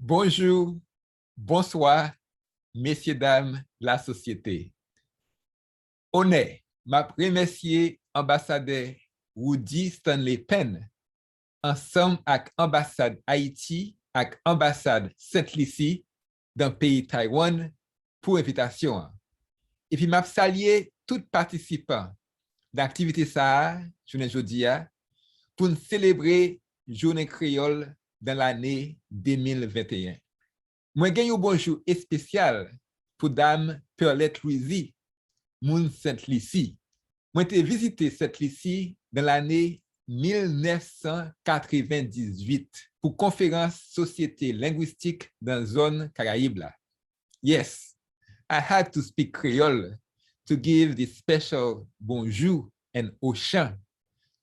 Bonjour, bonsoir, messieurs, dames, la société. Honneur, m'a remercié ambassadeur Stanley Penn, ensemble avec Ambasad Ayiti et Ambasad Sent Lisi dans le pays Taïwan pour invitation. Et puis m'a salué tous participants d'activité ça, journée jeudi, pour nous célébrer journée créole dans l'année 2021. Moi, j'ai un bonjour spécial pour Dame Pearlette Louisy, moun Sent Lucie. Moi, j'ai visité Sent Lucie dans l'année 1998 pour conférence société linguistique dans la zone Caraïbe. Yes, I had to speak Creole to give this special bonjour and au chant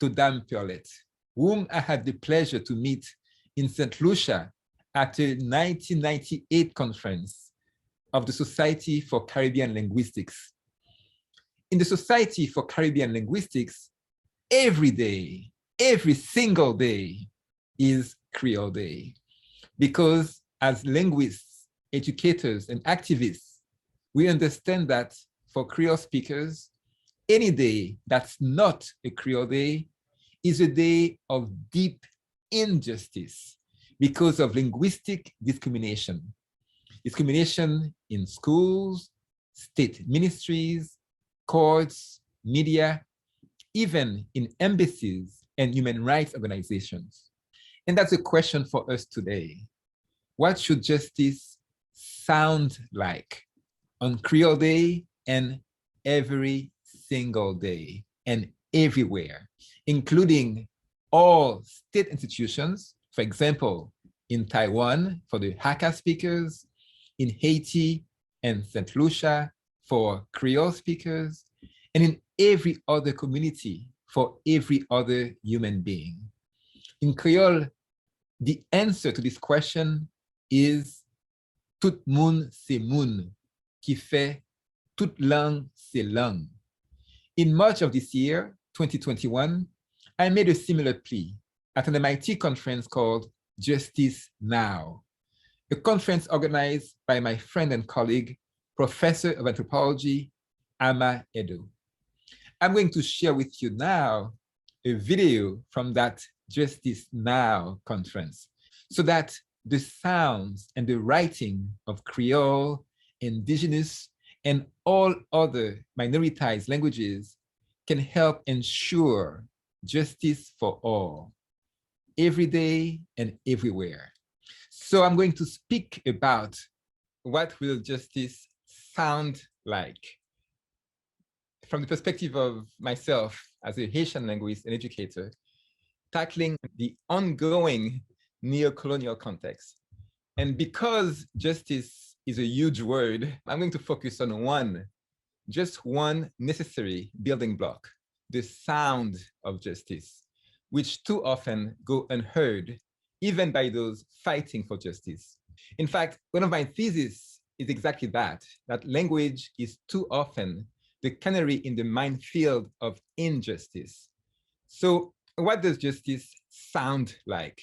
to Dame Pearlette, whom I had the pleasure to meet in St. Lucia at a 1998 conference of the Society for Caribbean Linguistics. In the Society for Caribbean Linguistics, every day, every single day is Creole Day. Because as linguists, educators, and activists, we understand that for Creole speakers, any day that's not a Creole Day is a day of deep injustice because of linguistic discrimination. Discrimination in schools, state ministries, courts, media, even in embassies and human rights organizations. And that's a question for us today. What should justice sound like on Creole Day and every single day and everywhere, including all state institutions, for example, in Taiwan for the Hakka speakers, in Haiti and St. Lucia for Creole speakers, and in every other community for every other human being. In Creole, the answer to this question is tout moun c'est moun, qui fait toute langue c'est langue. In March of this year, 2021, I made a similar plea at an MIT conference called Justice Now, a conference organized by my friend and colleague, Professor of Anthropology, Ama Edo. I'm going to share with you now a video from that Justice Now conference so that the sounds and the writing of Creole, Indigenous, and all other minoritized languages can help ensure justice for all, every day and everywhere. So I'm going to speak about what will justice sound like from the perspective of myself as a Haitian linguist and educator, tackling the ongoing neo-colonial context. And because justice is a huge word, I'm going to focus on just one necessary building block, the sound of justice, which too often go unheard, even by those fighting for justice. In fact, one of my theses is exactly that language is too often the canary in the minefield of injustice. So what does justice sound like?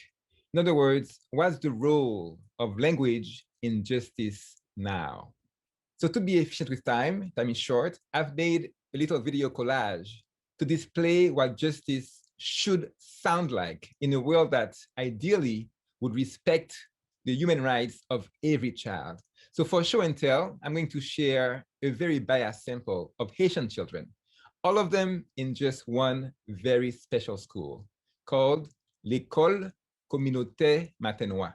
In other words, what's the role of language in justice now? So to be efficient with time is short, I've made a little video collage to display what justice should sound like in a world that ideally would respect the human rights of every child. So for show and tell, I'm going to share a very biased sample of Haitian children, all of them in just one very special school called L'École Communautaire Matenois,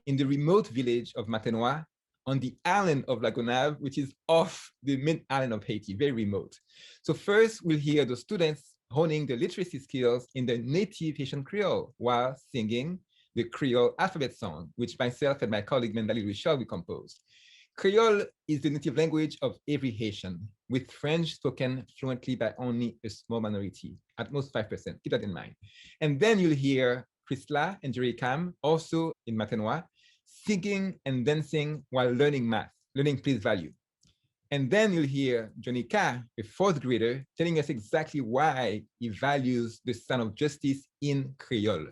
in the remote village of Matenois on the island of La Gonave, which is off the main island of Haiti, very remote. So first we'll hear the students honing their literacy skills in the native Haitian Creole while singing the Creole alphabet song, which myself and my colleague Mendali Richard we composed. Creole is the native language of every Haitian, with French spoken fluently by only a small minority, at most 5%, keep that in mind. And then you'll hear Prisla and Jerry Cam, also in Matenois, singing and dancing while learning math, learning place value. And then you'll hear Johnny Ka, a fourth grader, telling us exactly why he values the sound of justice in Creole.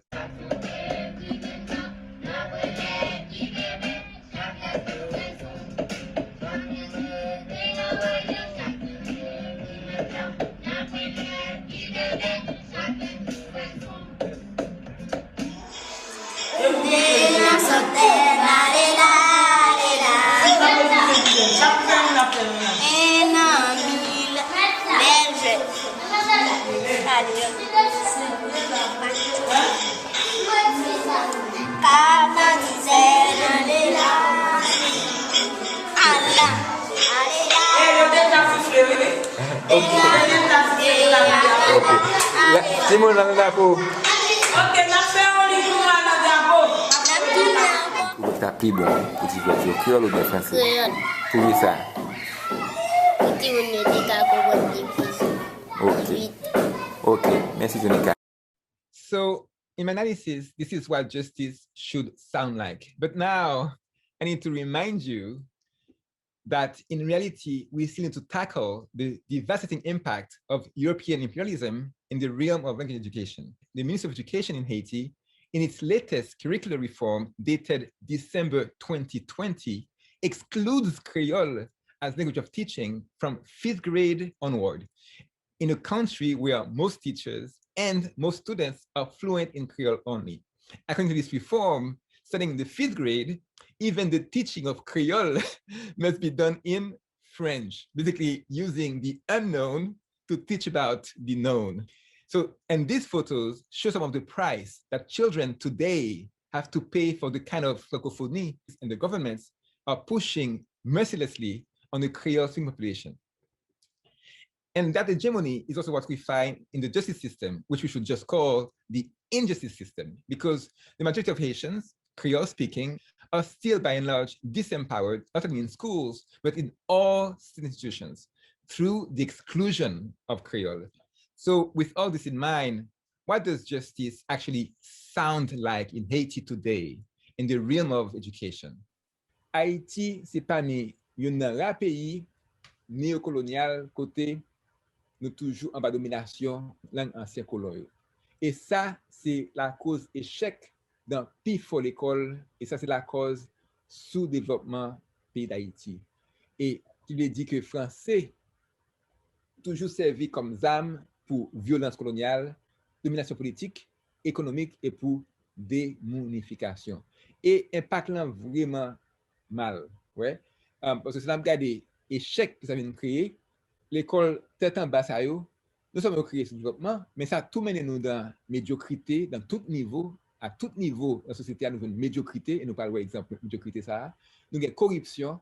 Simon nan drapeau. Ok, la fè on li pou la drapeau. Pour ta plus bon, pour dire que créole ou bien français. Créole. Pour ça. Okay. Okay. Merci Jonica. So, in my analysis, this is what justice should sound like. But now, I need to remind you that in reality, we still need to tackle the devastating impact of European imperialism in the realm of language education. The Ministry of Education in Haiti, in its latest curricular reform dated December 2020, excludes Creole as language of teaching from 5th grade onward, in a country where most teachers and most students are fluent in Creole only. According to this reform, starting in the 5th grade, even the teaching of Creole must be done in French, basically using the unknown to teach about the known. So, and these photos show some of the price that children today have to pay for the kind of francophonie, and the governments are pushing mercilessly on the Creole speaking population. And that hegemony is also what we find in the justice system, which we should just call the injustice system, because the majority of Haitians, Creole speaking, are still by and large disempowered, not only in schools, but in all state institutions through the exclusion of Creole. So with all this in mind, what does justice actually sound like in Haiti today in the realm of education? Haïti, c'est pas ni yon rare pays néocolonial côté nous toujours en bas domination langue ancien colon. Et ça, c'est la cause échec dans pifo l'école, et ça, c'est la cause sous-développement pays d'Haïti. Et tu lui dis que français toujours servi comme arme pour violence coloniale, domination politique, économique et pour démunification. Et impact là vraiment mal, ouais. Parce que c'est là que regardez échec que ça vient de créer, l'école tête en bas ça yo, nous sommes créés ce développement, mais ça tout mène nous dans médiocrité, dans tout niveau, à tout niveau la société a nous une médiocrité, et nous parlons exemple médiocrité ça, nous avons corruption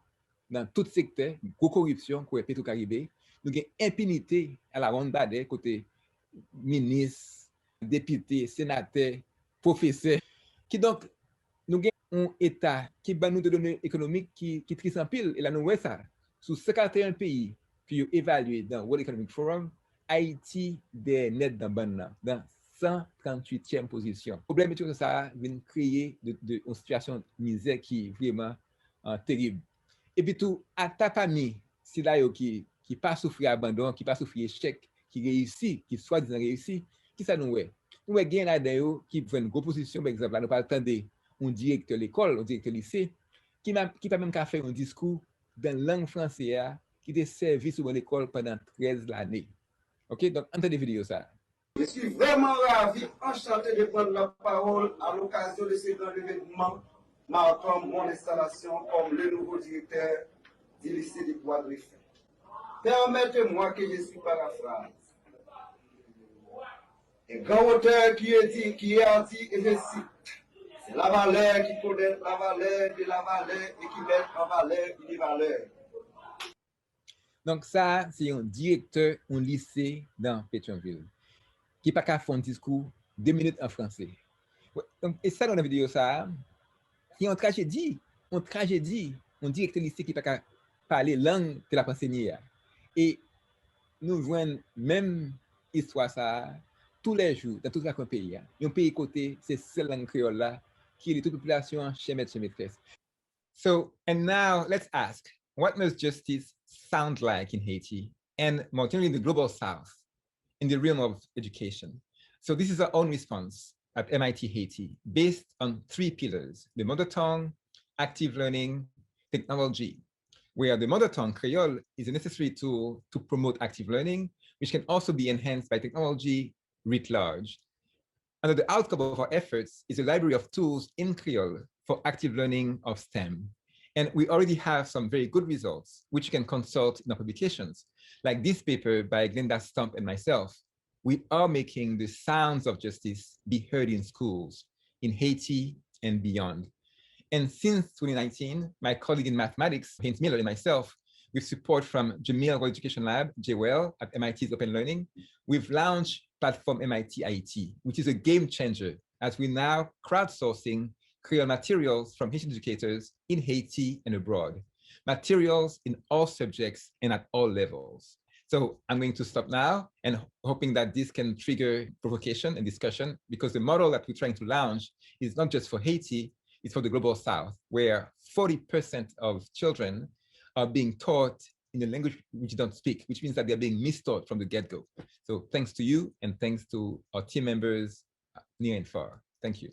dans tout secteur, gros corruption côté Petro-Caribé, nous avons impunité à la ronde badé côté ministre, député, sénateur, professeur, qui donc nous avons un État qui bat nous de données économiques qui triste en pile, et là nous voyons ça, sous 51 pays qui ont évalué dans le World Economic Forum, Haïti des nets dans 138e position. Le problème est que ça vient créer une situation de misère qui est vraiment terrible. Et puis tout, à ta famille, c'est là qui pas souffrir abandon, qui pas souffrir échec, qui réussit, qui soi-disant réussit, qui ça nous est? Nous avons gagné là-dedans qui prend une grosse position, par exemple, là nous pas attendre un directeur de l'école, un directeur de lycée, qui pas même qu'à faire un discours dans la langue française qui était servi sur l'école pendant 13 années. OK? Donc, entendez vidéo ça. Je suis vraiment ravi, enchanté de prendre la parole à l'occasion de ce grand événement marquant mon installation comme le nouveau directeur du lycée du Bois de Riffin. Permettez-moi que je suis paraphrase. Un grand auteur qui a dit, et je cite, c'est la valeur qui connaît la valeur de la valeur et qui met en valeur une valeur. Donc ça, c'est un directeur d'un lycée dans Pétionville qui n'a pas qu'à faire un discours 2 minutes en français. Donc, et ça, dans la vidéo, ça, c'est une tragédie, un directeur de lycée qui n'a pas qu'à parler langue de la enseignée. Et nous voyons même histoire ça tous les jours dans tout le pays. Un pays côté, c'est cette langue créole là qui est toute population chez maîtresse. So, and now let's ask, what must justice sound like in Haiti and more generally in the global South in the realm of education? So this is our own response at MIT-Haiti based on 3 pillars: the mother tongue, active learning, technology, where the mother tongue, Creole, is a necessary tool to promote active learning, which can also be enhanced by technology writ large. And the outcome of our efforts is a library of tools in Creole for active learning of STEM. And we already have some very good results, which you can consult in our publications, like this paper by Glenda Stump and myself. We are making the sounds of justice be heard in schools, in Haiti and beyond. And since 2019, my colleague in mathematics, Haynes Miller, and myself, with support from Jamil World Education Lab, JWEL, at MIT's Open Learning, we've launched platform MIT-Haiti, which is a game changer as we're now crowdsourcing Creole materials from Haitian educators in Haiti and abroad, materials in all subjects and at all levels. So I'm going to stop now and hoping that this can trigger provocation and discussion, because the model that we're trying to launch is not just for Haiti, it's for the Global South, where 40% of children are being taught in a language which you don't speak, which means that they're being mistaught from the get-go. So thanks to you, and thanks to our team members near and far. Thank you.